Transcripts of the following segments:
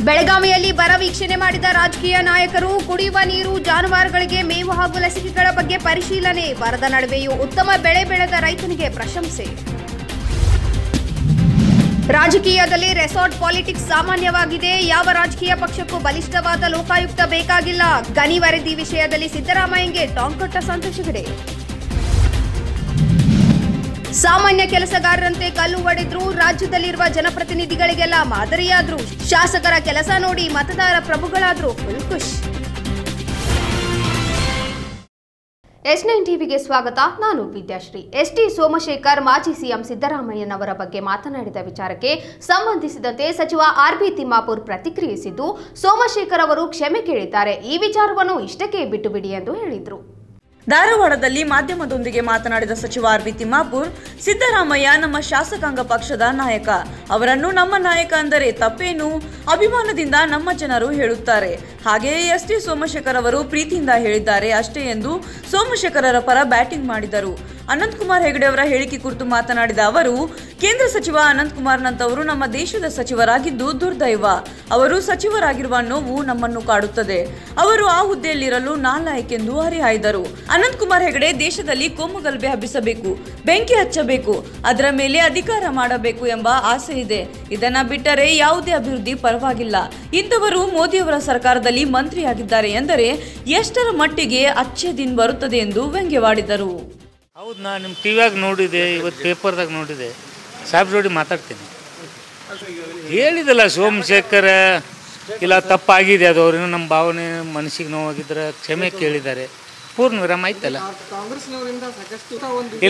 ಬೆಳಗಾವಿಯಲ್ಲಿ ಬರ ವೀಕ್ಷಣೆ ಮಾಡಿದ ರಾಜಕೀಯ ನಾಯಕರು ಕುಡಿಯುವ ನೀರು, ಜಾನುವಾರುಗಳಿಗೆ ಮೇವು ಹಾಗೂ ಲಸಿಕೆಗಳ ಬಗ್ಗೆ ಪರಿಶೀಲನೆ. ಬರದ ನಡುವೆಯೂ ಉತ್ತಮ ಬೆಳೆ ಬೆಳೆದ ರೈತನಿಗೆ ಪ್ರಶಂಸೆ. ರಾಜಕೀಯದಲ್ಲಿ ರೆಸಾರ್ಟ್ ಪಾಲಿಟಿಕ್ಸ್ ಸಾಮಾನ್ಯವಾಗಿದೆ. ಯಾವ ರಾಜಕೀಯ ಪಕ್ಷಕ್ಕೂ ಬಲಿಷ್ಠವಾದ ಲೋಕಾಯುಕ್ತ ಬೇಕಾಗಿಲ್ಲ. ಗಣಿ ವರದಿ ವಿಷಯದಲ್ಲಿ ಸಿದ್ದರಾಮಯ್ಯಗೆ ಟಾಂಗ್ ಕೊಟ್ಟ ಸಂತೋಷ್ ಹೆಗಡೆ. ಸಾಮಾನ್ಯ ಕೆಲಸಗಾರರಂತೆ ಕಲ್ಲು ಹೊಡೆದ್ರು, ರಾಜ್ಯದಲ್ಲಿರುವ ಜನಪ್ರತಿನಿಧಿಗಳಿಗೆಲ್ಲ ಮಾದರಿಯಾದ್ರು, ಶಾಸಕರ ಕೆಲಸ ನೋಡಿ ಮತದಾರ ಪ್ರಭುಗಳಾದ್ರು, ಫುಲ್ ಖುಷ್. S9 ಟಿವಿಗೆ ಸ್ವಾಗತ. ನಾನು ವಿದ್ಯಾಶ್ರೀ. ಎಸ್ಟಿ ಸೋಮಶೇಖರ್ ಮಾಜಿ ಸಿಎಂ ಸಿದ್ದರಾಮಯ್ಯನವರ ಬಗ್ಗೆ ಮಾತನಾಡಿದ ವಿಚಾರಕ್ಕೆ ಸಂಬಂಧಿಸಿದಂತೆ ಸಚಿವ ಆರ್.ಬಿ. ತಿಮ್ಮಾಪುರ್ ಪ್ರತಿಕ್ರಿಯಿಸಿದ್ದು, ಸೋಮಶೇಖರ್ ಅವರು ಕ್ಷಮೆ ಕೇಳಿದ್ದಾರೆ. ಈ ವಿಚಾರವನ್ನು ಇಷ್ಟಕ್ಕೆ ಬಿಟ್ಟು ಬಿಡಿ ಎಂದು ಹೇಳಿದರು. ಧಾರವಾಡದಲ್ಲಿ ಮಾಧ್ಯಮದೊಂದಿಗೆ ಮಾತನಾಡಿದ ಸಚಿವ ಆರ್.ಬಿ. ತಿಮ್ಮಾಪುರ್, ಸಿದ್ದರಾಮಯ್ಯ ನಮ್ಮ ಶಾಸಕಾಂಗ ಪಕ್ಷದ ನಾಯಕ. ಅವರನ್ನು ನಮ್ಮ ನಾಯಕ ಅಂದರೆ ತಪ್ಪೇನು? ಅಭಿಮಾನದಿಂದ ನಮ್ಮ ಜನರು ಹೇಳುತ್ತಾರೆ. ಹಾಗೆಯೇ ಎಸ್ಟಿ ಸೋಮಶೇಖರ್ ಅವರು ಪ್ರೀತಿಯಿಂದ ಹೇಳಿದ್ದಾರೆ ಅಷ್ಟೇ ಎಂದು ಸೋಮಶೇಖರರ ಪರ ಬ್ಯಾಟಿಂಗ್ ಮಾಡಿದರು. ಅನಂತಕುಮಾರ್ ಹೆಗಡೆ ಅವರ ಹೇಳಿಕೆ ಕುರಿತು ಮಾತನಾಡಿದ ಅವರು, ಕೇಂದ್ರ ಸಚಿವ ಅನಂತಕುಮಾರ್ ನಂತವರು ನಮ್ಮ ದೇಶದ ಸಚಿವರಾಗಿದ್ದು ದುರ್ದೈವ. ಅವರು ಸಚಿವರಾಗಿರುವ ನೋವು ನಮ್ಮನ್ನು ಕಾಡುತ್ತದೆ. ಅವರು ಆ ಹುದ್ದೆಯಲ್ಲಿರಲು ನಾಲಾಯಕೆಂದು ಹರಿಹಾಯ್ದರು. ಅನಂತಕುಮಾರ್ ಹೆಗಡೆ ದೇಶದಲ್ಲಿ ಕೋಮುಗಲಭೆ ಹಬ್ಬಿಸಬೇಕು, ಬೆಂಕಿ ಹಚ್ಚಬೇಕು, ಅದರ ಮೇಲೆ ಅಧಿಕಾರ ಮಾಡಬೇಕು ಎಂಬ ಆಸೆ ಇದೆ. ಇದನ್ನ ಬಿಟ್ಟರೆ ಯಾವುದೇ ಅಭಿವೃದ್ಧಿ ಪರವಾಗಿಲ್ಲ. ಇಂಥವರು ಮೋದಿಯವರ ಸರ್ಕಾರದಲ್ಲಿ ಮಂತ್ರಿಯಾಗಿದ್ದಾರೆ ಎಂದರೆ ಎಷ್ಟರ ಮಟ್ಟಿಗೆ ಅಚ್ಚೆ ದಿನ ಬರುತ್ತದೆ ಎಂದು ವ್ಯಂಗ್ಯವಾಡಿದರು. ಹೌದು, ನಾನು ನಿಮ್ಮ ಟಿವಿಯಾಗ ನೋಡಿದೆ, ಇವತ್ತು ಪೇಪರ್ದಾಗ ನೋಡಿದೆ. ಸಾಹೇಬ್ ಜೋಡಿ ಮಾತಾಡ್ತೀನಿ. ಹೇಳಿದಲ್ಲ ಸೋಮಶೇಖರ್ ಇಲ್ಲ ತಪ್ಪಾಗಿದೆ, ಅದು ಅವ್ರೇನೋ ನಮ್ಮ ಭಾವನೆ ಮನಸ್ಸಿಗೆ ನೋವಾಗಿದ್ರೆ ಕ್ಷಮೆ ಕೇಳಿದ್ದಾರೆ. ಪೂರ್ಣ ವಿರಾಮ ಆಯ್ತಲ್ಲ.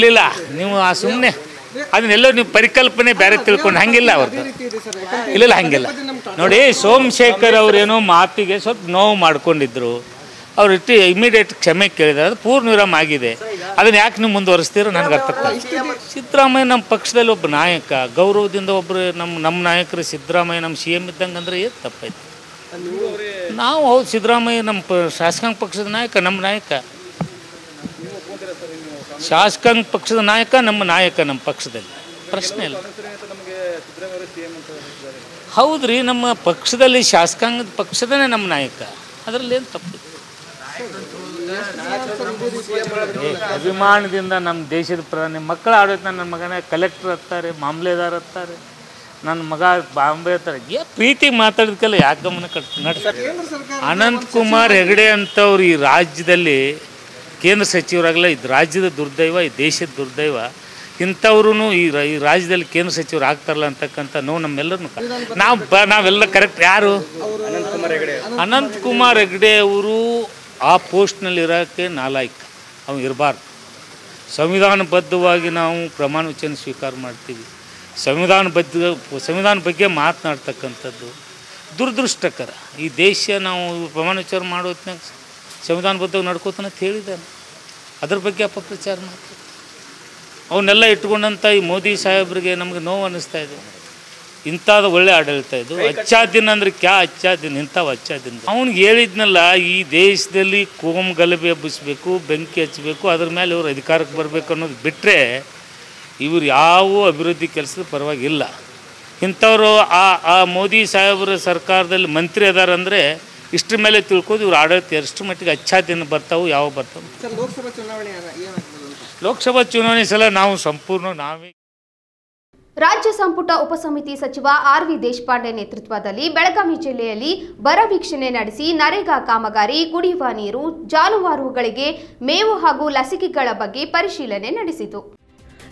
ಇಲ್ಲ ನೀವು ಆ ಸುಮ್ಮನೆ ಅದನ್ನೆಲ್ಲೋ ನೀವು ಪರಿಕಲ್ಪನೆ ಬೇರೆ ತಿಳ್ಕೊಂಡು ಹಂಗಿಲ್ಲ ಅವ್ರದ್ದು. ಇಲ್ಲ ಹಂಗಿಲ್ಲ ನೋಡಿ, ಸೋಮಶೇಖರ್ ಅವರೇನೋ ಮಾತಿಗೆ ಸ್ವಲ್ಪ ನೋವು ಮಾಡ್ಕೊಂಡಿದ್ರು. ಅವ್ರು ಇಮಿಡಿಯೇಟ್ ಕ್ಷಮೆ ಕೇಳಿದ್ದಾರೆ. ಅದು ಪೂರ್ಣ ವಿರಾಮ ಆಗಿದೆ. ಅದನ್ನು ಯಾಕೆ ನೀವು ಮುಂದುವರಿಸ್ತೀರೋ ನನಗೆ ಅರ್ಥ ಆಗ್ತದೆ. ಸಿದ್ದರಾಮಯ್ಯ ನಮ್ಮ ಪಕ್ಷದಲ್ಲಿ ಒಬ್ಬ ನಾಯಕ, ಗೌರವದಿಂದ ಒಬ್ಬರು ನಮ್ಮ ನಾಯಕರು ಸಿದ್ದರಾಮಯ್ಯ ನಮ್ಮ CM ಇದ್ದಂಗೆ ಅಂದರೆ ಏನು ತಪ್ಪಾಯ್ತು? ನಾವು ಹೌದು, ಸಿದ್ದರಾಮಯ್ಯ ನಮ್ಮ ಶಾಸಕಾಂಗ ಪಕ್ಷದ ನಾಯಕ, ನಮ್ಮ ನಾಯಕ. ಶಾಸಕಾಂಗ ಪಕ್ಷದ ನಾಯಕ ನಮ್ಮ ಪಕ್ಷದಲ್ಲಿ ಪ್ರಶ್ನೆ ಇಲ್ಲ. ಹೌದ್ರಿ, ನಮ್ಮ ಪಕ್ಷದಲ್ಲಿ ಶಾಸಕಾಂಗದ ಪಕ್ಷದನೇ ನಮ್ಮ ನಾಯಕ, ಅದರಲ್ಲಿ ಏನು ತಪ್ಪು? ಅಭಿಮಾನದಿಂದ ನಮ್ಮ ದೇಶದ ಪ್ರಧಾನಿ ಮಕ್ಕಳ ಆಡಳಿತ, ನನ್ನ ಮಗನ ಕಲೆಕ್ಟರ್ ಹತ್ತಾರೆ, ಮಾಮಲೆದಾರ್ ಹತ್ತಾರೆ, ನನ್ನ ಮಗ ಬಾಂಬೆ ಹತ್ತಾರೆ. ಪ್ರೀತಿಗೆ ಮಾತಾಡಿದ್ಕೆಲ್ಲ ಯಾಕೆ ಗಮನ ನಡೆಸ್ತಾರೆ? ಅನಂತಕುಮಾರ್ ಹೆಗಡೆ ಅಂತವ್ರು ಈ ರಾಜ್ಯದಲ್ಲಿ ಕೇಂದ್ರ ಸಚಿವರಾಗಲ್ಲ. ಇದು ರಾಜ್ಯದ ದುರ್ದೈವ, ಈ ದೇಶದ ದುರ್ದೈವ. ಇಂಥವ್ರು ಈ ರಾಜ್ಯದಲ್ಲಿ ಕೇಂದ್ರ ಸಚಿವರು ಆಗ್ತಾರಲ್ಲ ಅಂತಕ್ಕಂಥ ನೋವು ನಮ್ಮೆಲ್ಲರೂ. ನಾವೆಲ್ಲ ಕರೆಕ್ಟ್. ಯಾರು? ಅನಂತಕುಮಾರ್ ಹೆಗಡೆ ಅವರು ಆ ಪೋಸ್ಟ್ನಲ್ಲಿ ಇರೋಕ್ಕೆ ನಾಲಾಯಕ, ಅವ್ನು ಇರಬಾರ್ದು. ಸಂವಿಧಾನಬದ್ಧವಾಗಿ ನಾವು ಪ್ರಮಾಣ ವಚನ ಸ್ವೀಕಾರ ಮಾಡ್ತೀವಿ. ಸಂವಿಧಾನ ಬಗ್ಗೆ ಮಾತನಾಡ್ತಕ್ಕಂಥದ್ದು ದುರದೃಷ್ಟಕರ. ಈ ದೇಶ ನಾವು ಪ್ರಮಾಣ ವಚನ ಮಾಡೋ ಹೊತ್ತಿನಾಗ ಸಂವಿಧಾನಬದ್ಧವಾಗಿ ನಡ್ಕೋತಾನೆ ಅಂತ ಹೇಳಿದ್ದಾನೆ. ಅದ್ರ ಬಗ್ಗೆ ಅಪಪ್ರಚಾರ ಮಾಡ್ತಾರೆ. ಅವನ್ನೆಲ್ಲ ಇಟ್ಕೊಂಡಂಥ ಈ ಮೋದಿ ಸಾಹೇಬ್ರಿಗೆ ನಮಗೆ ನೋವು ಅನ್ನಿಸ್ತಾ ಇದೆ. ಇಂಥದ್ದು ಒಳ್ಳೆ ಆಡಳಿತ ಇದು. ಅಚ್ಚಾ ದಿನ ಅಂದರೆ ಅಚ್ಚಾ ದಿನ, ಇಂಥವು ಅಚ್ಚಾ ದಿನ. ಅವ್ನಿಗೆ ಹೇಳಿದ್ನಲ್ಲ, ಈ ದೇಶದಲ್ಲಿ ಕೋಮು ಗಲಭೆ ಹಬ್ಬಿಸ್ಬೇಕು, ಬೆಂಕಿ ಹಚ್ಚಬೇಕು, ಅದ್ರ ಮೇಲೆ ಇವರು ಅಧಿಕಾರಕ್ಕೆ ಬರಬೇಕು ಅನ್ನೋದು ಬಿಟ್ಟರೆ ಇವರು ಯಾವ ಅಭಿವೃದ್ಧಿ ಕೆಲಸದ ಪರವಾಗಿಲ್ಲ. ಇಂಥವರು ಆ ಮೋದಿ ಸಾಹೇಬ್ರ ಸರ್ಕಾರದಲ್ಲಿ ಮಂತ್ರಿ ಅದಾರಂದರೆ ಇಷ್ಟ್ರ ಮೇಲೆ ತಿಳ್ಕೋದು ಇವ್ರು ಆಡಳಿತ ಎಷ್ಟು ಮಟ್ಟಿಗೆ ಅಚ್ಚಾ ದಿನ ಬರ್ತಾವೆ, ಯಾವ ಬರ್ತಾವೆ. ಲೋಕಸಭಾ ಚುನಾವಣೆ ಸಲ ನಾವು ಸಂಪೂರ್ಣ ನಾವೇ. ರಾಜ್ಯ ಸಂಪುಟ ಉಪಸಮಿತಿ ಸಚಿವ ಆರ್.ವಿ. ದೇಶಪಾಂಡೆ ನೇತೃತ್ವದಲ್ಲಿ ಬೆಳಗಾವಿ ಜಿಲ್ಲೆಯಲ್ಲಿ ಬರ ವೀಕ್ಷಣೆ ನಡೆಸಿ ನರೇಗಾ ಕಾಮಗಾರಿ, ಕುಡಿಯುವ ನೀರು, ಜಾನುವಾರುಗಳಿಗೆ ಮೇವು ಹಾಗೂ ಲಸಿಕೆಗಳ ಬಗ್ಗೆ ಪರಿಶೀಲನೆ ನಡೆಸಿತು.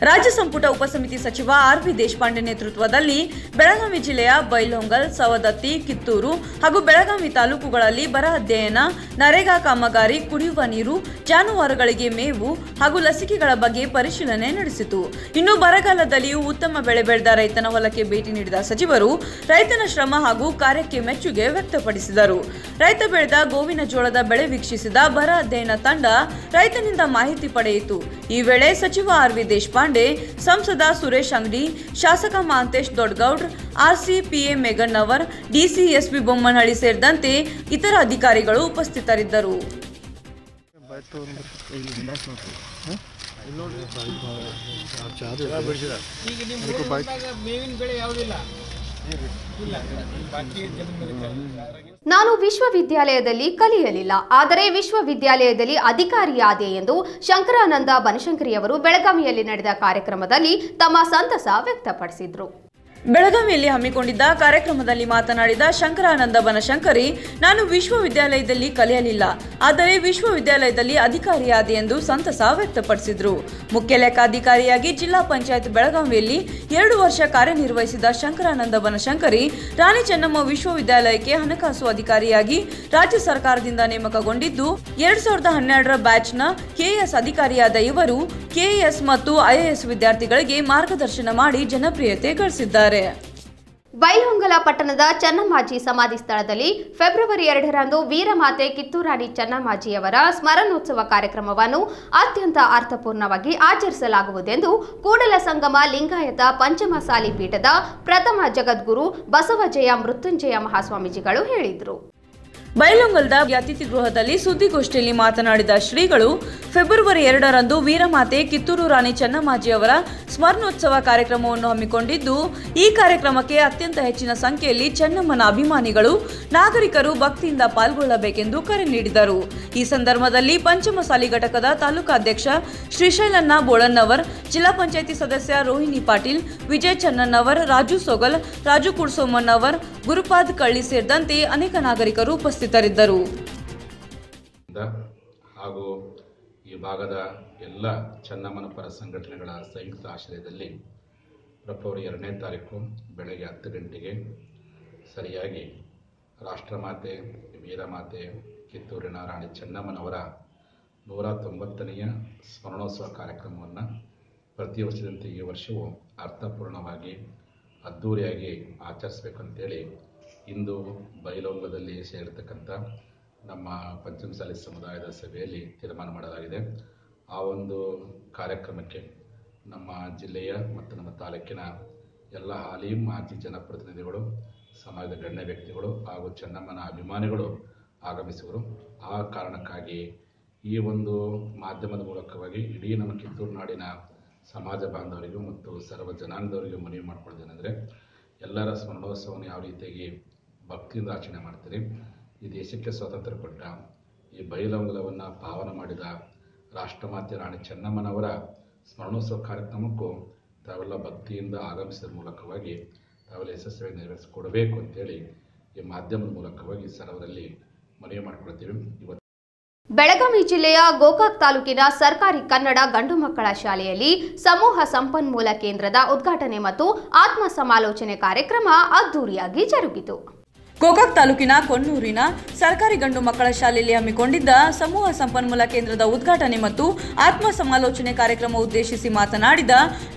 ರಾಜ್ಯ ಸಂಪುಟ ಉಪಸಮಿತಿ ಸಚಿವ ಆರ್.ವಿ. ದೇಶಪಾಂಡೆ ನೇತೃತ್ವದಲ್ಲಿ ಬೆಳಗಾವಿ ಜಿಲ್ಲೆಯ ಬೈಲಹೊಂಗಲ್, ಸವದತ್ತಿ, ಕಿತ್ತೂರು ಹಾಗೂ ಬೆಳಗಾವಿ ತಾಲೂಕುಗಳಲ್ಲಿ ಬರ ಅಧ್ಯಯನ, ನರೇಗಾ ಕಾಮಗಾರಿ, ಕುಡಿಯುವ ನೀರು, ಜಾನುವಾರುಗಳಿಗೆ ಮೇವು ಹಾಗೂ ಲಸಿಕೆಗಳ ಬಗ್ಗೆ ಪರಿಶೀಲನೆ ನಡೆಸಿತು. ಇನ್ನು ಬರಗಾಲದಲ್ಲಿಯೂ ಉತ್ತಮ ಬೆಳೆ ಬೆಳೆದ ರೈತನ ಹೊಲಕ್ಕೆ ಭೇಟಿ ನೀಡಿದ ಸಚಿವರು ರೈತನ ಶ್ರಮ ಹಾಗೂ ಕಾರ್ಯಕ್ಕೆ ಮೆಚ್ಚುಗೆ ವ್ಯಕ್ತಪಡಿಸಿದರು. ರೈತ ಬೆಳೆದ ಗೋವಿನ ಜೋಳದ ಬೆಳೆ ವೀಕ್ಷಿಸಿದ ಬರ ಅಧ್ಯಯನ ತಂಡ ರೈತನಿಂದ ಮಾಹಿತಿ ಪಡೆಯಿತು. ಈ ವೇಳೆ ಸಚಿವ ಆರ್.ವಿ. ದೇಶಪಾಂಡೆ, ಸಂಸದ ಸುರೇಶ್ ಅಂಗಡಿ, ಶಾಸಕ Mahantesh ದೊಡ್ಡಗೌಡ್ರ, RCPA ಮೇಘಣ್ಣವರ್, DC SP Bommanahalli ಸೇರಿದಂತೆ ಇತರ ಅಧಿಕಾರಿಗಳು ಉಪಸ್ಥಿತರಿದ್ದರು. ಮೇವಿನ ಬೆಳೆ ಯಾವುದಿಲ್ಲ. ನಾನು ವಿಶ್ವವಿದ್ಯಾಲಯದಲ್ಲಿ ಕಲಿಯಲಿಲ್ಲ, ಆದರೆ ವಿಶ್ವವಿದ್ಯಾಲಯದಲ್ಲಿ ಅಧಿಕಾರಿಯಾದೆ ಎಂದು ಶಂಕರಾನಂದ ಬನಶಂಕರಿಯವರು ಬೆಳಗಾವಿಯಲ್ಲಿ ನಡೆದ ಕಾರ್ಯಕ್ರಮದಲ್ಲಿ ತಮ್ಮ ಸಂತಸ ವ್ಯಕ್ತಪಡಿಸಿದರು. ಬೆಳಗಾವಿಯಲ್ಲಿ ಹಮ್ಮಿಕೊಂಡಿದ್ದ ಕಾರ್ಯಕ್ರಮದಲ್ಲಿ ಮಾತನಾಡಿದ ಶಂಕರಾನಂದ ಬನಶಂಕರಿ, ನಾನು ವಿಶ್ವವಿದ್ಯಾಲಯದಲ್ಲಿ ಕಲಿಯಲಿಲ್ಲ, ಆದರೆ ವಿಶ್ವವಿದ್ಯಾಲಯದಲ್ಲಿ ಅಧಿಕಾರಿಯಾದೆ ಎಂದು ಸಂತಸ ವ್ಯಕ್ತಪಡಿಸಿದರು. ಮುಖ್ಯ ಲೆಕ್ಕಾಧಿಕಾರಿಯಾಗಿ ಜಿಲ್ಲಾ ಪಂಚಾಯತ್ ಬೆಳಗಾವಿಯಲ್ಲಿ 2 ವರ್ಷ ಕಾರ್ಯನಿರ್ವಹಿಸಿದ ಶಂಕರಾನಂದ ಬನಶಂಕರಿ ರಾಣಿ ಚೆನ್ನಮ್ಮ ವಿಶ್ವವಿದ್ಯಾಲಯಕ್ಕೆ ಹಣಕಾಸು ಅಧಿಕಾರಿಯಾಗಿ ರಾಜ್ಯ ಸರ್ಕಾರದಿಂದ ನೇಮಕಗೊಂಡಿದ್ದು 2012ರ ಬ್ಯಾಚ್ನ ಕೆಎಎಸ್ ಅಧಿಕಾರಿಯಾದ ಇವರು ಕೆಎಎಸ್ ಮತ್ತು ಐಎಎಸ್ ವಿದ್ಯಾರ್ಥಿಗಳಿಗೆ ಮಾರ್ಗದರ್ಶನ ಮಾಡಿ ಜನಪ್ರಿಯತೆ ಗಳಿಸಿದ್ದಾರೆ. ಬೈಲಹೊಂಗಲ ಪಟ್ಟಣದ ಚೆನ್ನಮ್ಮಾಜಿ ಸಮಾಧಿ ಸ್ಥಳದಲ್ಲಿ ಫೆಬ್ರವರಿ 2ರಂದು ವೀರಮಾತೆ ಕಿತ್ತೂರಾಣಿ ಚೆನ್ನಮ್ಮಾಜಿಯವರ ಸ್ಮರಣೋತ್ಸವ ಕಾರ್ಯಕ್ರಮವನ್ನು ಅತ್ಯಂತ ಅರ್ಥಪೂರ್ಣವಾಗಿ ಆಚರಿಸಲಾಗುವುದೆಂದು ಕೂಡಲ ಸಂಗಮ ಲಿಂಗಾಯತ ಪಂಚಮಸಾಲಿ ಪೀಠದ ಪ್ರಥಮ ಜಗದ್ಗುರು ಬಸವಜಯ ಮೃತ್ಯುಂಜಯ ಮಹಾಸ್ವಾಮೀಜಿಗಳು ಹೇಳಿದರು. ಬೈಲಹೊಂಗಲದ ಅತಿಥಿ ಗೃಹದಲ್ಲಿ ಸುದ್ದಿಗೋಷ್ಠಿಯಲ್ಲಿ ಮಾತನಾಡಿದ ಶ್ರೀಗಳು, ಫೆಬ್ರವರಿ 2ರಂದು ವೀರಮಾತೆ ಕಿತ್ತೂರು ರಾಣಿ ಚೆನ್ನಮ್ಮಾಜಿಯವರ ಸ್ಮರಣೋತ್ಸವ ಕಾರ್ಯಕ್ರಮವನ್ನು ಹಮ್ಮಿಕೊಂಡಿದ್ದು, ಈ ಕಾರ್ಯಕ್ರಮಕ್ಕೆ ಅತ್ಯಂತ ಹೆಚ್ಚಿನ ಸಂಖ್ಯೆಯಲ್ಲಿ ಚೆನ್ನಮ್ಮನ ಅಭಿಮಾನಿಗಳು, ನಾಗರಿಕರು ಭಕ್ತಿಯಿಂದ ಪಾಲ್ಗೊಳ್ಳಬೇಕೆಂದು ಕರೆ ನೀಡಿದರು. ಈ ಸಂದರ್ಭದಲ್ಲಿ ಪಂಚಮಸಾಲಿ ಘಟಕದ ತಾಲೂಕಾಧ್ಯಕ್ಷ ಶ್ರೀಶೈಲಣ್ಣ ಬೋಳನ್ನವರ್, ಜಿಲ್ಲಾ ಪಂಚಾಯಿತಿ ಸದಸ್ಯ ರೋಹಿಣಿ ಪಾಟೀಲ್, ವಿಜಯ್ ಚನ್ನಣ್ಣವರ್, ರಾಜು ಸೊಗಲ್, ರಾಜು ಕುಡ್ಸೋಮಣ್ಣವರ್, ಗುರುಪಾದ್ ಕಳ್ಳಿ ಸೇರಿದಂತೆ ಅನೇಕ ನಾಗರಿಕರು ಉಪಸ್ಥಿತರಿದ್ದರು. ಹಾಗೂ ಈ ಭಾಗದ ಎಲ್ಲ ಚೆನ್ನಮ್ಮನ ಪರ ಸಂಘಟನೆಗಳ ಸಂಯುಕ್ತ ಆಶ್ರಯದಲ್ಲಿ ಫೆಬ್ರವರಿ 2ನೇ ತಾರೀಕು ಬೆಳಗ್ಗೆ 10 ಗಂಟೆಗೆ ಸರಿಯಾಗಿ ರಾಷ್ಟ್ರಮಾತೆ ವೀರಮಾತೆ ಕಿತ್ತೂರಿನ ರಾಣಿ ಚೆನ್ನಮ್ಮನವರ 190ನೆಯ ಸ್ಮರಣೋತ್ಸವ ಕಾರ್ಯಕ್ರಮವನ್ನು ಪ್ರತಿ ವರ್ಷದಂತೆ ಈ ವರ್ಷವೂ ಅರ್ಥಪೂರ್ಣವಾಗಿ ಅದ್ಧೂರಿಯಾಗಿ ಆಚರಿಸಬೇಕಂತೇಳಿ ಇಂದು ಬೈಲಹೊಂಗಲದಲ್ಲಿ ಸೇರಿರ್ತಕ್ಕಂಥ ನಮ್ಮ ಪಂಚಮಸಾಲಿ ಸಮುದಾಯದ ಸಭೆಯಲ್ಲಿ ತೀರ್ಮಾನ ಮಾಡಲಾಗಿದೆ. ಆ ಒಂದು ಕಾರ್ಯಕ್ರಮಕ್ಕೆ ನಮ್ಮ ಜಿಲ್ಲೆಯ ಮತ್ತು ನಮ್ಮ ತಾಲೂಕಿನ ಎಲ್ಲ ಹಾಲಿ ಮಾಜಿ ಜನಪ್ರತಿನಿಧಿಗಳು, ಸಮಾಜದ ಗಣ್ಯ ವ್ಯಕ್ತಿಗಳು ಹಾಗೂ ಚೆನ್ನಮ್ಮನ ಅಭಿಮಾನಿಗಳು ಆಗಮಿಸುವರು. ಆ ಕಾರಣಕ್ಕಾಗಿ ಈ ಒಂದು ಮಾಧ್ಯಮದ ಮೂಲಕವಾಗಿ ಇಡೀ ನಮ್ಮ ಕಿತ್ತೂರು ನಾಡಿನ ಸಮಾಜ ಬಾಂಧವರಿಗೂ ಮತ್ತು ಸರ್ವ ಜನಾಂಗದವರಿಗೂ ಮನವಿ ಮಾಡ್ಕೊಳ್ಳೋದೇನೆಂದರೆ, ಎಲ್ಲರ ಸ್ಮರಣೋತ್ಸವವನ್ನು ಯಾವ ರೀತಿಯಾಗಿ ಭಕ್ತಿಯಿಂದ ಆಚರಣೆ ಮಾಡ್ತೀರಿ, ಈ ದೇಶಕ್ಕೆ ಸ್ವಾತಂತ್ರ್ಯ ಕೊಟ್ಟ ಈ ಬೈಲಹೊಂಗಲವನ್ನು ಪಾವನ ಮಾಡಿದ ರಾಷ್ಟ್ರಮಾತೆ ರಾಣಿ ಚೆನ್ನಮ್ಮನವರ ಸ್ಮರಣೋತ್ಸವ ಕಾರ್ಯಕ್ರಮಕ್ಕೂ ತಾವೆಲ್ಲ ಭಕ್ತಿಯಿಂದ ಆಗಮಿಸಿದ ಮೂಲಕವಾಗಿ ತಾವೆಲ್ಲ ಯಶಸ್ವಿಯಾಗಿ ನೆರವೇರಿಸಿಕೊಡಬೇಕು ಅಂತೇಳಿ ಈ ಮಾಧ್ಯಮದ ಮೂಲಕವಾಗಿ ಸರ್ವರಲ್ಲಿ ಮನವಿ ಮಾಡಿಕೊಳ್ತೀವಿ. ಇವತ್ತು ಬೆಳಗಾವಿ ಜಿಲ್ಲೆಯ ಗೋಕಾಕ್ ತಾಲೂಕಿನ ಸರ್ಕಾರಿ ಕನ್ನಡ ಗಂಡು ಮಕ್ಕಳ ಶಾಲೆಯಲ್ಲಿ ಸಮೂಹ ಸಂಪನ್ಮೂಲ ಕೇಂದ್ರದ ಉದ್ಘಾಟನೆ ಮತ್ತು ಆತ್ಮ ಸಮಾಲೋಚನೆ ಕಾರ್ಯಕ್ರಮ ಅದ್ದೂರಿಯಾಗಿ ಜರುಗಿತು. ಗೋಕಾಕ್ ತಾಲೂಕಿನ ಕೊಣ್ಣೂರಿನ ಸರ್ಕಾರಿ ಗಂಡು ಮಕ್ಕಳ ಶಾಲೆಯಲ್ಲಿ ಹಮ್ಮಿಕೊಂಡಿದ್ದ ಸಮೂಹ ಸಂಪನ್ಮೂಲ ಕೇಂದ್ರದ ಉದ್ಘಾಟನೆ ಮತ್ತು ಆತ್ಮ ಸಮಾಲೋಚನೆ ಕಾರ್ಯಕ್ರಮ ಉದ್ದೇಶಿಸಿ ಮಾತನಾಡಿದ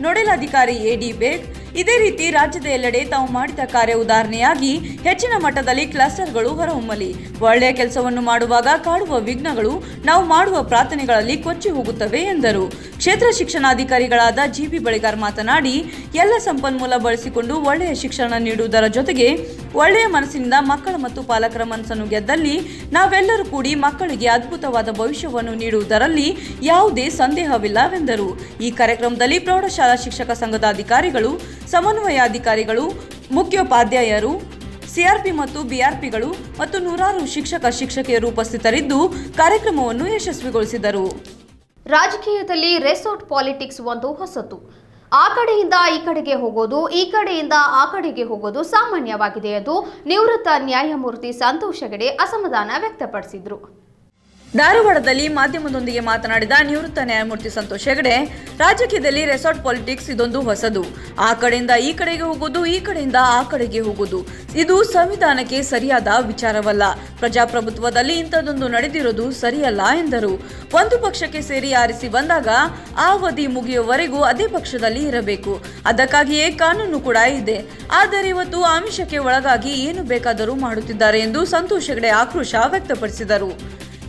ನೋಡೆಲ್ ಅಧಿಕಾರಿ ಎಡಿ ಬೇಗ್, ಇದೇ ರೀತಿ ರಾಜ್ಯದ ಎಲ್ಲೆಡೆ ತಾವು ಮಾಡಿದ ಕಾರ್ಯ ಉದಾಹರಣೆಯಾಗಿ ಹೆಚ್ಚಿನ ಮಟ್ಟದಲ್ಲಿ ಕ್ಲಸ್ಟರ್ಗಳು ಹೊರಹೊಮ್ಮಲಿ. ಒಳ್ಳೆಯ ಕೆಲಸವನ್ನು ಮಾಡುವಾಗ ಕಾಡುವ ವಿಘ್ನಗಳು ನಾವು ಮಾಡುವ ಪ್ರಾರ್ಥನೆಗಳಲ್ಲಿ ಕೊಚ್ಚಿ ಹೋಗುತ್ತವೆ ಎಂದರು. ಕ್ಷೇತ್ರ ಶಿಕ್ಷಣಾಧಿಕಾರಿಗಳಾದ ಜಿಬಿ ಬಳಿಗಾರ್ ಮಾತನಾಡಿ, ಎಲ್ಲ ಸಂಪನ್ಮೂಲ ಬಳಸಿಕೊಂಡು ಒಳ್ಳೆಯ ಶಿಕ್ಷಣ ನೀಡುವುದರ ಜೊತೆಗೆ ಒಳ್ಳೆಯ ಮನಸ್ಸಿನಿಂದ ಮಕ್ಕಳ ಮತ್ತು ಪಾಲಕರ ಮನಸ್ಸನ್ನು ಗೆದ್ದಲ್ಲಿ ನಾವೆಲ್ಲರೂ ಕೂಡಿ ಮಕ್ಕಳಿಗೆ ಅದ್ಭುತವಾದ ಭವಿಷ್ಯವನ್ನು ನೀಡುವುದರಲ್ಲಿ ಯಾವುದೇ ಸಂದೇಹವಿಲ್ಲವೆಂದರು. ಈ ಕಾರ್ಯಕ್ರಮದಲ್ಲಿ ಪ್ರೌಢಶಾಲಾ ಶಿಕ್ಷಕ ಸಂಘದ ಅಧಿಕಾರಿಗಳು, ಸಮನ್ವಯಾಧಿಕಾರಿಗಳು, ಮುಖ್ಯೋಪಾಧ್ಯಾಯರು, ಸಿಆರ್ಪಿ ಮತ್ತು ಬಿಆರ್ಪಿಗಳು ಮತ್ತು ನೂರಾರು ಶಿಕ್ಷಕಿಯರು ಉಪಸ್ಥಿತರಿದ್ದು ಕಾರ್ಯಕ್ರಮವನ್ನು ಯಶಸ್ವಿಗೊಳಿಸಿದರು. ರಾಜಕೀಯದಲ್ಲಿ ರೆಸಾರ್ಟ್ ಪಾಲಿಟಿಕ್ಸ್ ಒಂದು ಹೊಸತು. ಆ ಕಡೆಯಿಂದ ಈ ಕಡೆಗೆ ಹೋಗೋದು, ಈ ಕಡೆಯಿಂದ ಆ ಕಡೆಗೆ ಹೋಗೋದು ಸಾಮಾನ್ಯವಾಗಿದೆ ಎಂದು ನಿವೃತ್ತ ನ್ಯಾಯಮೂರ್ತಿ ಸಂತೋಷ್ ಹೆಗಡೆ ಅಸಮಾಧಾನ ವ್ಯಕ್ತಪಡಿಸಿದರು. ಧಾರವಾಡದಲ್ಲಿ ಮಾಧ್ಯಮದೊಂದಿಗೆ ಮಾತನಾಡಿದ ನಿವೃತ್ತ ನ್ಯಾಯಮೂರ್ತಿ ಸಂತೋಷ್ ಹೆಗಡೆ, ರಾಜಕೀಯದಲ್ಲಿ ರೆಸಾರ್ಟ್ ಪಾಲಿಟಿಕ್ಸ್ ಇದೊಂದು ಹೊಸದು. ಆ ಕಡೆಯಿಂದ ಈ ಕಡೆಗೆ ಹೋಗೋದು, ಈ ಕಡೆಯಿಂದ ಆ ಕಡೆಗೆ ಹೋಗೋದು ಇದು ಸಂವಿಧಾನಕ್ಕೆ ಸರಿಯಾದ ವಿಚಾರವಲ್ಲ. ಪ್ರಜಾಪ್ರಭುತ್ವದಲ್ಲಿ ಇಂಥದ್ದೊಂದು ನಡೆದಿರೋದು ಸರಿಯಲ್ಲ ಎಂದರು. ಒಂದು ಪಕ್ಷಕ್ಕೆ ಸೇರಿ ಆರಿಸಿ ಬಂದಾಗ ಆ ಅವಧಿ ಮುಗಿಯುವವರೆಗೂ ಅದೇ ಪಕ್ಷದಲ್ಲಿ ಇರಬೇಕು. ಅದಕ್ಕಾಗಿಯೇ ಕಾನೂನು ಕೂಡ ಇದೆ. ಆದರೆ ಇವತ್ತು ಆಮಿಷಕ್ಕೆ ಒಳಗಾಗಿ ಏನು ಬೇಕಾದರೂ ಮಾಡುತ್ತಿದ್ದಾರೆ ಎಂದು ಸಂತೋಷ್ ಹೆಗಡೆ ಆಕ್ರೋಶ ವ್ಯಕ್ತಪಡಿಸಿದರು.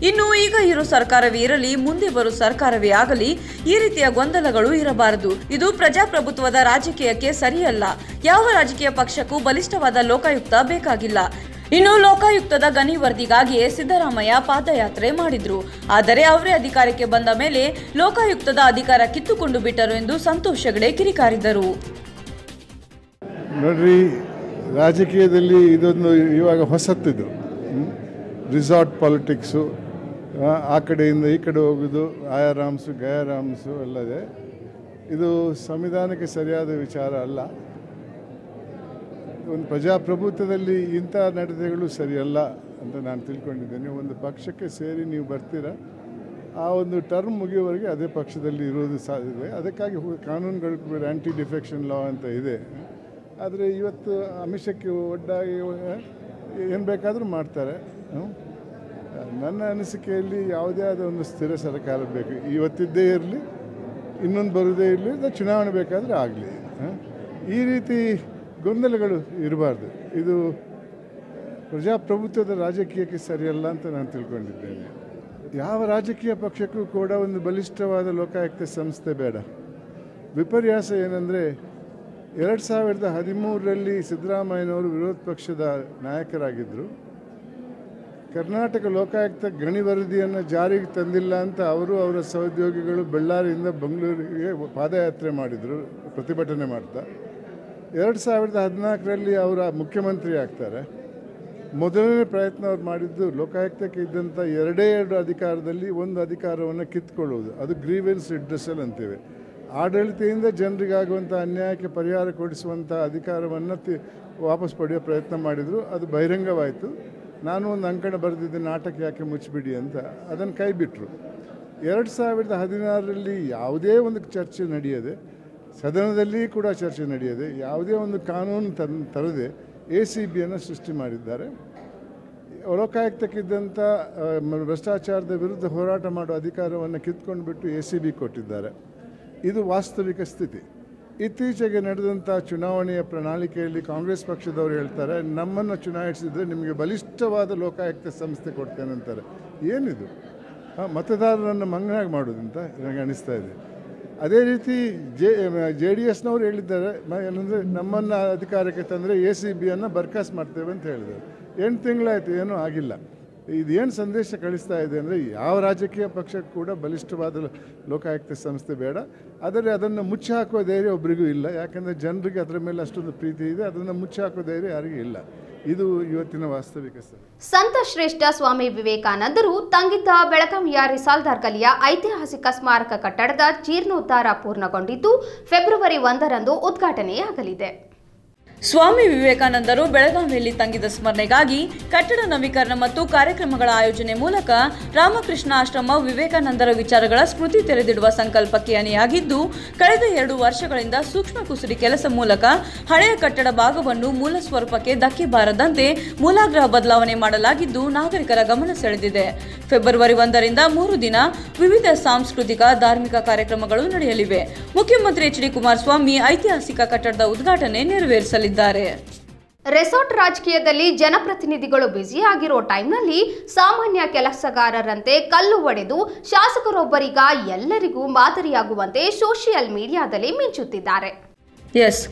ಇನ್ನು ಈಗ ಇರೋ ಸರ್ಕಾರವೇ ಇರಲಿ, ಮುಂದೆ ಬರೋ ಸರ್ಕಾರವೇ ಆಗಲಿ, ಈ ರೀತಿಯ ಗೊಂದಲಗಳು ಇರಬಾರದು. ಇದು ಪ್ರಜಾಪ್ರಭುತ್ವದ ರಾಜಕೀಯಕ್ಕೆ ಸರಿಯಲ್ಲ. ಯಾವ ರಾಜಕೀಯ ಪಕ್ಷಕ್ಕೂ ಬಲಿಷ್ಠವಾದ ಲೋಕಾಯುಕ್ತ ಬೇಕಾಗಿಲ್ಲ. ಇನ್ನು ಲೋಕಾಯುಕ್ತದ ಗಣಿ ವರದಿಗಾಗಿಯೇ ಸಿದ್ದರಾಮಯ್ಯ ಪಾದಯಾತ್ರೆ ಮಾಡಿದ್ರು. ಆದರೆ ಅವರೇ ಅಧಿಕಾರಕ್ಕೆ ಬಂದ ಮೇಲೆ ಲೋಕಾಯುಕ್ತದ ಅಧಿಕಾರ ಕಿತ್ತುಕೊಂಡು ಬಿಟ್ಟರು ಎಂದು ಸಂತೋಷ್ ಹೆಗಡೆ ಕಿರಿಕಾರಿದರು. ನೋಡ್ರಿ, ರಾಜಕೀಯದಲ್ಲಿ ಇದೊಂದು ಇವಾಗ ಹೊಸತ್ತಿದು, ರಿಸಾರ್ಟ್ ಪಾಲಿಟಿಕ್ಸು, ಆ ಕಡೆಯಿಂದ ಈ ಕಡೆ ಹೋಗೋದು, ಆಯಾರಾಮ್ಸು ಗಯಾರಾಮ್ಸು ಅಲ್ಲದೆ ಇದು ಸಂವಿಧಾನಕ್ಕೆ ಸರಿಯಾದ ವಿಚಾರ ಅಲ್ಲ. ಒಂದು ಪ್ರಜಾಪ್ರಭುತ್ವದಲ್ಲಿ ಇಂಥ ನಡತೆಗಳು ಸರಿಯಲ್ಲ ಅಂತ ನಾನು ತಿಳ್ಕೊಂಡಿದ್ದೇನೆ. ಒಂದು ಪಕ್ಷಕ್ಕೆ ಸೇರಿ ನೀವು ಬರ್ತೀರಾ, ಆ ಒಂದು ಟರ್ಮ್ ಮುಗಿಯುವವರೆಗೆ ಅದೇ ಪಕ್ಷದಲ್ಲಿ ಇರೋದು ಸಾಧ್ಯತೆ. ಅದಕ್ಕಾಗಿ ಕಾನೂನುಗಳು ಆ್ಯಂಟಿ ಡಿಫೆಕ್ಷನ್ ಲಾ ಅಂತ ಇದೆ. ಆದರೆ ಇವತ್ತು ಅಮಿಷಕ್ಕೆ ಒಡ್ಡಾಗಿ ಏನು ಬೇಕಾದರೂ ಮಾಡ್ತಾರೆ. ನನ್ನ ಅನಿಸಿಕೆಯಲ್ಲಿ ಯಾವುದೇ ಆದ ಒಂದು ಸ್ಥಿರ ಸರ್ಕಾರ ಬೇಕು. ಇವತ್ತಿದ್ದೇ ಇರಲಿ, ಇನ್ನೊಂದು ಬರೋದೇ ಇರಲಿ, ಚುನಾವಣೆ ಬೇಕಾದರೆ ಆಗಲಿ. ಈ ರೀತಿ ಗೊಂದಲಗಳು ಇರಬಾರ್ದು. ಇದು ಪ್ರಜಾಪ್ರಭುತ್ವದ ರಾಜಕೀಯಕ್ಕೆ ಸರಿಯಲ್ಲ ಅಂತ ನಾನು ತಿಳ್ಕೊಂಡಿದ್ದೇನೆ. ಯಾವ ರಾಜಕೀಯ ಪಕ್ಷಕ್ಕೂ ಕೂಡ ಒಂದು ಬಲಿಷ್ಠವಾದ ಲೋಕಾಯುಕ್ತ ಸಂಸ್ಥೆ ಬೇಡ. ವಿಪರ್ಯಾಸ ಏನಂದರೆ 2013ರಲ್ಲಿ ಸಿದ್ದರಾಮಯ್ಯನವರು ವಿರೋಧ ಪಕ್ಷದ ನಾಯಕರಾಗಿದ್ದರು. ಕರ್ನಾಟಕ ಲೋಕಾಯುಕ್ತ ಗಣಿ ವರದಿಯನ್ನು ಜಾರಿಗೆ ತಂದಿಲ್ಲ ಅಂತ ಅವರು ಅವರ ಸಹೋದ್ಯೋಗಿಗಳು ಬೆಳ್ಳಾರಿಯಿಂದ ಬೆಂಗಳೂರಿಗೆ ಪಾದಯಾತ್ರೆ ಮಾಡಿದರು, ಪ್ರತಿಭಟನೆ ಮಾಡ್ತಾ. 2014ರಲ್ಲಿ ಅವರ ಮುಖ್ಯಮಂತ್ರಿ ಆಗ್ತಾರೆ. ಮೊದಲನೇ ಪ್ರಯತ್ನ ಅವ್ರು ಮಾಡಿದ್ದು ಲೋಕಾಯುಕ್ತಕ್ಕೆ ಇದ್ದಂಥ 2 ಅಧಿಕಾರದಲ್ಲಿ ಒಂದು ಅಧಿಕಾರವನ್ನು ಕಿತ್ಕೊಳ್ಳುವುದು. ಅದು ಗ್ರೀವೆನ್ಸ್ ರಿಡ್ರೆಸಲ್ ಅಂತೇವೆ. ಆಡಳಿತದಿಂದ ಜನರಿಗಾಗುವಂಥ ಅನ್ಯಾಯಕ್ಕೆ ಪರಿಹಾರ ಕೊಡಿಸುವಂಥ ಅಧಿಕಾರವನ್ನು ವಾಪಸ್ ಪಡೆಯೋ ಪ್ರಯತ್ನ ಮಾಡಿದರು. ಅದು ಬಹಿರಂಗವಾಯಿತು. ನಾನು ಒಂದು ಅಂಕಣ ಬರೆದಿದ್ದೆ, ನಾಟಕ ಯಾಕೆ ಮುಚ್ಚಿಬಿಡಿ ಅಂತ. ಅದನ್ನು ಕೈ ಬಿಟ್ಟರು. 2016ರಲ್ಲಿ ಯಾವುದೇ ಒಂದು ಚರ್ಚೆ ನಡೆಯದೆ, ಸದನದಲ್ಲಿ ಕೂಡ ಚರ್ಚೆ ನಡೆಯದೆ, ಯಾವುದೇ ಒಂದು ಕಾನೂನು ತರದೆ ACBಯನ್ನು ಸೃಷ್ಟಿ ಮಾಡಿದ್ದಾರೆ. ಲೋಕಾಯುಕ್ತಕ್ಕಿದ್ದಂಥ ಭ್ರಷ್ಟಾಚಾರದ ವಿರುದ್ಧ ಹೋರಾಟ ಮಾಡುವ ಅಧಿಕಾರವನ್ನು ಕಿತ್ಕೊಂಡು ಬಿಟ್ಟು ACB ಕೊಟ್ಟಿದ್ದಾರೆ. ಇದು ವಾಸ್ತವಿಕ ಸ್ಥಿತಿ. ಇತ್ತೀಚೆಗೆ ನಡೆದಂಥ ಚುನಾವಣೆಯ ಪ್ರಣಾಳಿಕೆಯಲ್ಲಿ ಕಾಂಗ್ರೆಸ್ ಪಕ್ಷದವರು ಹೇಳ್ತಾರೆ, ನಮ್ಮನ್ನು ಚುನಾಯಿಸಿದರೆ ನಿಮಗೆ ಬಲಿಷ್ಠವಾದ ಲೋಕಾಯುಕ್ತ ಸಂಸ್ಥೆ ಕೊಡ್ತೇನೆ ಅಂತಾರೆ. ಏನಿದು? ಮತದಾರರನ್ನು ಮಂಗನಾಗಿ ಮಾಡೋದಂತ ನನಗೆ ಅನಿಸ್ತಾ ಇದೆ. ಅದೇ ರೀತಿ JDSನವರು ಹೇಳಿದ್ದಾರೆ, ಏನಂದರೆ ನಮ್ಮನ್ನು ಅಧಿಕಾರಕ್ಕೆ ತಂದರೆ ACBಯನ್ನು ಬರ್ಖಾಸ್ ಮಾಡ್ತೇವೆ ಅಂತ ಹೇಳಿದ್ದಾರೆ. 8 ತಿಂಗಳಾಯಿತು, ಏನೂ ಆಗಿಲ್ಲ. ಇದೇನು ಸಂದೇಶ ಕಳಿಸ್ತಾ ಇದೆ ಅಂದರೆ, ಯಾವ ರಾಜಕೀಯ ಪಕ್ಷಕ್ಕೂ ಕೂಡ ಬಲಿಷ್ಠವಾದ ಲೋಕಾಯುಕ್ತ ಸಂಸ್ಥೆ ಬೇಡ. ಆದರೆ ಅದನ್ನು ಮುಚ್ಚಿ ಹಾಕುವ ಧೈರ್ಯ ಒಬ್ಬರಿಗೂ ಇಲ್ಲ. ಯಾಕಂದರೆ ಜನರಿಗೆ ಅದರ ಮೇಲೆ ಅಷ್ಟೊಂದು ಪ್ರೀತಿ ಇದೆ. ಅದನ್ನು ಮುಚ್ಚಿ ಹಾಕುವ ಧೈರ್ಯ ಯಾರಿಗೂ ಇಲ್ಲ. ಇದು ಇವತ್ತಿನ ವಾಸ್ತವಿಕ ಸ್ಥಿತಿ. ಸಂತ ಶ್ರೇಷ್ಠ ಸ್ವಾಮಿ ವಿವೇಕಾನಂದರು ತಂಗಿದ್ದ ಬೆಳಗಾವಿಯ ರಿಸಾಲ್ದಾರ್ ಗಲಿಯ ಐತಿಹಾಸಿಕ ಸ್ಮಾರಕ ಕಟ್ಟಡದ ಜೀರ್ಣೋದ್ಧಾರ ಪೂರ್ಣಗೊಂಡಿದ್ದು ಫೆಬ್ರವರಿ 1ರಂದು ಉದ್ಘಾಟನೆಯಾಗಲಿದೆ. ಸ್ವಾಮಿ ವಿವೇಕಾನಂದರು ಬೆಳಗಾವಿಯಲ್ಲಿ ತಂಗಿದ ಸ್ಮರಣೆಗಾಗಿ ಕಟ್ಟಡ ನವೀಕರಣ ಮತ್ತು ಕಾರ್ಯಕ್ರಮಗಳ ಆಯೋಜನೆ ಮೂಲಕ ರಾಮಕೃಷ್ಣ ಆಶ್ರಮ ವಿವೇಕಾನಂದರ ವಿಚಾರಗಳ ಸ್ಮೃತಿ ತೆರೆದಿಡುವ ಸಂಕಲ್ಪಕ್ಕೆ ಅಣಿಯಾಗಿದ್ದು, ಕಳೆದ 2 ವರ್ಷಗಳಿಂದ ಸೂಕ್ಷ್ಮ ಕುಸುರಿ ಕೆಲಸ ಮೂಲಕ ಹಳೆಯ ಕಟ್ಟಡ ಭಾಗವನ್ನು ಮೂಲ ಸ್ವರೂಪಕ್ಕೆ ಧಕ್ಕೆ ಬಾರದಂತೆ ಮೂಲಾಗ್ರಹ ಬದಲಾವಣೆ ಮಾಡಲಾಗಿದ್ದು ನಾಗರಿಕರ ಗಮನ ಸೆಳೆದಿದೆ. ಫೆಬ್ರವರಿ 1ರಿಂದ 3 ದಿನ ವಿವಿಧ ಸಾಂಸ್ಕೃತಿಕ ಧಾರ್ಮಿಕ ಕಾರ್ಯಕ್ರಮಗಳು ನಡೆಯಲಿವೆ. ಮುಖ್ಯಮಂತ್ರಿ HD ಕುಮಾರಸ್ವಾಮಿ ಐತಿಹಾಸಿಕ ಕಟ್ಟಡದ ಉದ್ಘಾಟನೆ ನೆರವೇರಿಸಲಿದ್ದಾರೆ. ರೆಸಾರ್ಟ್ ರಾಜಕೀಯದಲ್ಲಿ ಜನಪ್ರತಿನಿಧಿಗಳು ಬ್ಯುಸಿಯಾಗಿರೋ ಟೈಮ್ನಲ್ಲಿ ಸಾಮಾನ್ಯ ಕೆಲಸಗಾರರಂತೆ ಕಲ್ಲು ಒಡೆದು ಶಾಸಕರೊಬ್ಬರೀಗ ಎಲ್ಲರಿಗೂ ಮಾದರಿಯಾಗುವಂತೆ ಸೋಷಿಯಲ್ ಮೀಡಿಯಾದಲ್ಲಿ ಮಿಂಚುತ್ತಿದ್ದಾರೆ.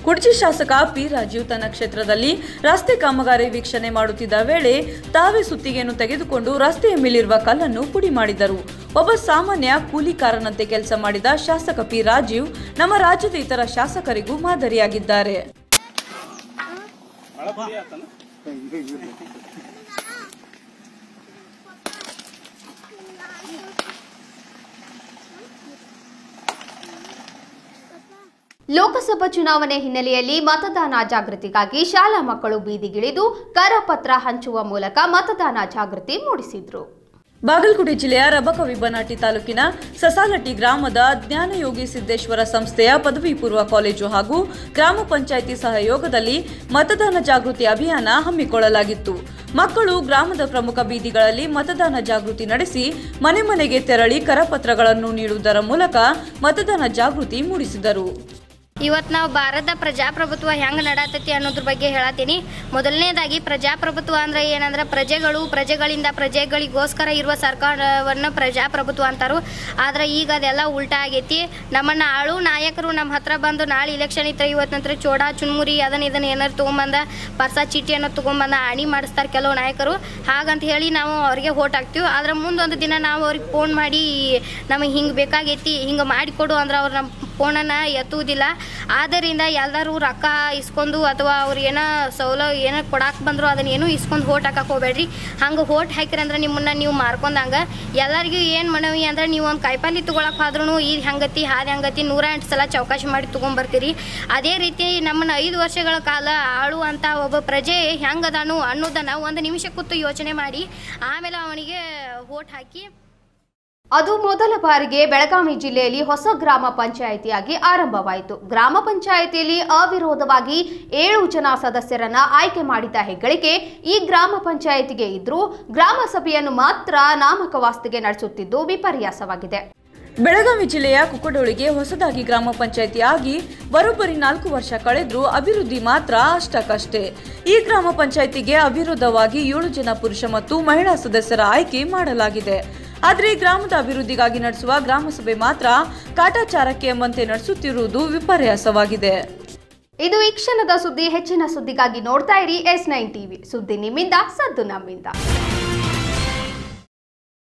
ಕುಡ್ಚಿ ಶಾಸಕ P. ರಾಜೀವ್ ತನ್ನ ಕ್ಷೇತ್ರದಲ್ಲಿ ರಸ್ತೆ ಕಾಮಗಾರಿ ವೀಕ್ಷಣೆ ಮಾಡುತ್ತಿದ್ದ ವೇಳೆ ತಾವೇ ಸುತ್ತಿಗೆಯನ್ನು ತೆಗೆದುಕೊಂಡು ರಸ್ತೆಯ ಮೇಲಿರುವ ಕಲ್ಲನ್ನು ಪುಡಿ ಮಾಡಿದರು. ಒಬ್ಬ ಸಾಮಾನ್ಯ ಕೂಲಿಕಾರನಂತೆ ಕೆಲಸ ಮಾಡಿದ ಶಾಸಕ P. ರಾಜೀವ್ ನಮ್ಮ ರಾಜ್ಯದ ಇತರ ಶಾಸಕರಿಗೂ ಮಾದರಿಯಾಗಿದ್ದಾರೆ. ಲೋಕಸಭಾ ಚುನಾವಣೆ ಹಿನ್ನೆಲೆಯಲ್ಲಿ ಮತದಾನ ಜಾಗೃತಿಗಾಗಿ ಶಾಲಾ ಮಕ್ಕಳು ಬೀದಿಗಿಳಿದು ಕರಪತ್ರ ಹಂಚುವ ಮೂಲಕ ಮತದಾನ ಜಾಗೃತಿ ಮೂಡಿಸಿದ್ರು. ಬಾಗಲಕೋಟೆ ಜಿಲ್ಲೆಯ ರಬಕವಿ ಬನಾಟಿ ತಾಲೂಕಿನ ಸಸಾಲಟ್ಟಿ ಗ್ರಾಮದ ಜ್ಞಾನಯೋಗಿ ಸಿದ್ದೇಶ್ವರ ಸಂಸ್ಥೆಯ ಪದವಿ ಪೂರ್ವ ಕಾಲೇಜು ಹಾಗೂ ಗ್ರಾಮ ಪಂಚಾಯಿತಿ ಸಹಯೋಗದಲ್ಲಿ ಮತದಾನ ಜಾಗೃತಿ ಅಭಿಯಾನ ಹಮ್ಮಿಕೊಳ್ಳಲಾಗಿತ್ತು. ಮಕ್ಕಳು ಗ್ರಾಮದ ಪ್ರಮುಖ ಬೀದಿಗಳಲ್ಲಿ ಮತದಾನ ಜಾಗೃತಿ ನಡೆಸಿ ಮನೆ ಮನೆಗೆ ತೆರಳಿ ಕರಪತ್ರಗಳನ್ನು ನೀಡುವುದರ ಮೂಲಕ ಮತದಾನ ಜಾಗೃತಿ ಮೂಡಿಸಿದರು. ಇವತ್ತು ನಾವು ಭಾರತದ ಪ್ರಜಾಪ್ರಭುತ್ವ ಹೆಂಗೆ ನಡಾತೈತಿ ಅನ್ನೋದ್ರ ಬಗ್ಗೆ ಹೇಳತ್ತೀನಿ. ಮೊದಲನೇದಾಗಿ ಪ್ರಜಾಪ್ರಭುತ್ವ ಅಂದ್ರೆ ಏನಂದ್ರೆ ಪ್ರಜೆಗಳಿಂದ ಪ್ರಜೆಗಳಿಗೋಸ್ಕರ ಇರುವ ಸರ್ಕಾರವನ್ನು ಪ್ರಜಾಪ್ರಭುತ್ವ ಅಂತಾರು. ಆದ್ರೆ ಈಗ ಅದೆಲ್ಲ ಉಲ್ಟಾ ಆಗೈತಿ. ನಮ್ಮನ್ನ ಆಳು ನಾಯಕರು ನಮ್ಮ ಹತ್ರ ಬಂದು ನಾಳೆ ಇಲೆಕ್ಷನ್ ಇತ್ತು, ಇವತ್ತು ನಂತರ ಚೋಡ ಚುನ್ಮುರಿ ಇದನ್ನ ಏನಾರು ತೊಗೊಂಬಂದ ಪರ್ಸಾ ಚೀಟಿಯನ್ನು ತೊಗೊಂಬಂದ ಆಣಿ ಮಾಡಿಸ್ತಾರೆ ಕೆಲವು ನಾಯಕರು. ಹಾಗಂತ ಹೇಳಿ ನಾವು ಅವ್ರಿಗೆ ವೋಟ್ ಹಾಕ್ತೀವಿ. ಆದ್ರೆ ಮುಂದೊಂದು ದಿನ ನಾವು ಅವ್ರಿಗೆ ಫೋನ್ ಮಾಡಿ ನಮಗೆ ಹಿಂಗೆ ಬೇಕಾಗೈತಿ, ಹಿಂಗೆ ಮಾಡಿಕೊಡು ಅಂದ್ರೆ ಅವ್ರು ನಮ್ಮ ಫೋನನ್ನು ಎತ್ತುವುದಿಲ್ಲ. ಆದ್ದರಿಂದ ಎಲ್ಲರೂ ರೊಕ್ಕ ಇಸ್ಕೊಂಡು ಅಥವಾ ಅವ್ರು ಏನೋ ಕೊಡಕ್ಕೆ ಬಂದರು ಅದನ್ನ ಏನೂ ಇಸ್ಕೊಂಡು ಓಟ್ ಹಾಕಕ್ಕೆ ಹೋಗ್ಬೇಡ್ರಿ. ಹಂಗೆ ಓಟ್ ಹಾಕಿರಂದ್ರೆ ನಿಮ್ಮನ್ನು ನೀವು ಮಾರ್ಕೊಂಡಂಗೆ. ಎಲ್ಲರಿಗೂ ಏನು ಮನವಿ ಅಂದ್ರೆ ನೀವು ಒಂದು ಕಾಯಿಪಲ್ಲೆ ತೊಗೊಳಕ್ಕೆ ಆದ್ರೂ ಇದು ಹೆಂಗತಿ ಹಾದು ಹೆಂಗತಿ 108 ಸಲ ಚೌಕಾಶಿ ಮಾಡಿ ತೊಗೊಂಬರ್ತೀರಿ. ಅದೇ ರೀತಿ ನಮ್ಮನ್ನು 5 ವರ್ಷಗಳ ಕಾಲ ಆಳುವಂಥ ಒಬ್ಬ ಪ್ರಜೆ ಹೆಂಗದಾನು ಅನ್ನೋದನ್ನು ಒಂದು ನಿಮಿಷ ಕೂತು ಯೋಚನೆ ಮಾಡಿ ಆಮೇಲೆ ಅವನಿಗೆ ಓಟ್ ಹಾಕಿ. ಅದು ಮೊದಲ ಬಾರಿಗೆ ಬೆಳಗಾವಿ ಜಿಲ್ಲೆಯಲ್ಲಿ ಹೊಸ ಗ್ರಾಮ ಪಂಚಾಯಿತಿಯಾಗಿ ಆರಂಭವಾಯಿತು. ಗ್ರಾಮ ಪಂಚಾಯಿತಿಯಲ್ಲಿ ಅವಿರೋಧವಾಗಿ 7 ಜನ ಸದಸ್ಯರನ್ನ ಆಯ್ಕೆ ಮಾಡಿದ ಹೆಗ್ಗಳಿಕೆ ಈ ಗ್ರಾಮ ಪಂಚಾಯಿತಿಗೆ ಇದ್ರೂ ಗ್ರಾಮ ಸಭೆಯನ್ನು ಮಾತ್ರ ನಾಮಕವಾಸ್ತಿಗೆ ನಡೆಸುತ್ತಿದ್ದು ವಿಪರ್ಯಾಸವಾಗಿದೆ. ಬೆಳಗಾವಿ ಜಿಲ್ಲೆಯ ಕುಕ್ಕಡೋಳಿಗೆ ಹೊಸದಾಗಿ ಗ್ರಾಮ ಪಂಚಾಯಿತಿ ಆಗಿ ಬರೋಬ್ಬರಿ 4 ವರ್ಷ ಕಳೆದ್ರೂ ಅಭಿವೃದ್ಧಿ ಮಾತ್ರ ಅಷ್ಟಕ್ಕಷ್ಟೇ. ಈ ಗ್ರಾಮ ಪಂಚಾಯಿತಿಗೆ ಅವಿರೋಧವಾಗಿ 7 ಜನ ಪುರುಷ ಮತ್ತು ಮಹಿಳಾ ಸದಸ್ಯರ ಆಯ್ಕೆ ಮಾಡಲಾಗಿದೆ. ಆದರೆ ಗ್ರಾಮದ ಅಭಿವೃದ್ಧಿಗಾಗಿ ನಡೆಸುವ ಗ್ರಾಮ ಸಭೆ ಮಾತ್ರ ಕಾಟಾಚಾರಕ್ಕೆ ಎಂಬಂತೆ ನಡೆಸುತ್ತಿರುವುದು ವಿಪರ್ಯಾಸವಾಗಿದೆ. ಇದು ಈ ಕ್ಷಣದ ಸುದ್ದಿ. ಹೆಚ್ಚಿನ ಸುದ್ದಿಗಾಗಿ ನೋಡ್ತಾ ಇರಿ S9 TV. ಸುದ್ದಿ ನಿಮ್ಮಿಂದ, ಸದ್ದು ನಮ್ಮಿಂದ.